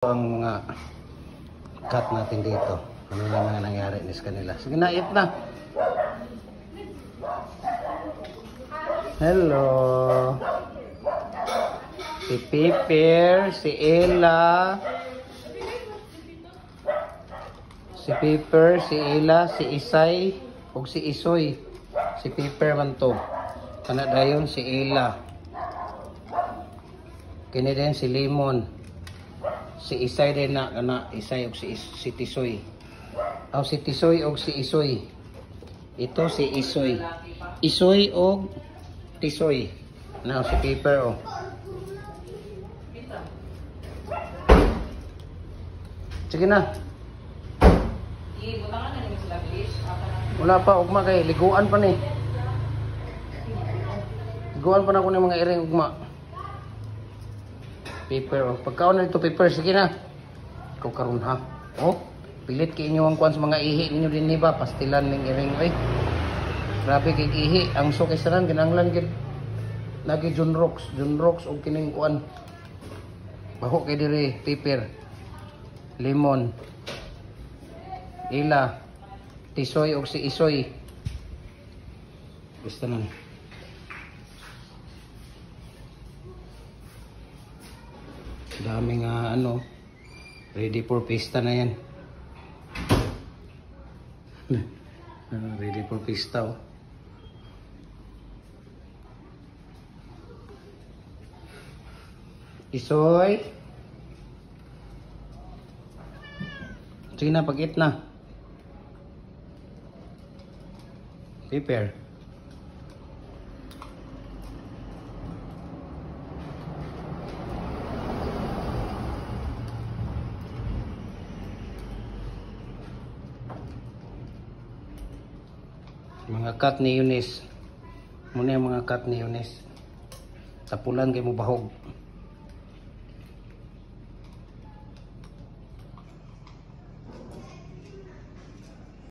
Ang mga cut natin dito. Ano na mga nangyari sa kanila. Sige na, eat na. Hello. Si Piper, si Ella. Si Piper, si Ella, si Isay, ug si Isoy. Si Piper man to. Kana dayon si Ella. Kini din si Lemon. Si Isay din na kana Isay og si Tisoy. Aw si Tisoy og si Isoy. Ito si Isoy. Isoy og Tisoy. Now si Piper oh. Sige na. Wala pa ugma kay liguan pa ni. Liguan pa na ko ni mga iring ugma. Paper oh. Pagkaon na ito paper, sige na. Ikaw karon ha. Oh, pilit kay inyo ang kuan sa mga ihi ninyo din ba? Pastilan ning iring oy. Grabe kay ihi, ang so kay sanan kinahanglan gid lagi John Rocks og kining kuan. Baho kay diri paper. Lemon. Ila. Tisoy og si Isoy. Basta na. Dami nga ano, ready for pista na yan. Ready for pista oh. Isoy. Sige na, pag-eat na. Piper. Mga cut ni Eunice. Muna yung mga cut ni Eunice. Tapulan kay mo bahog.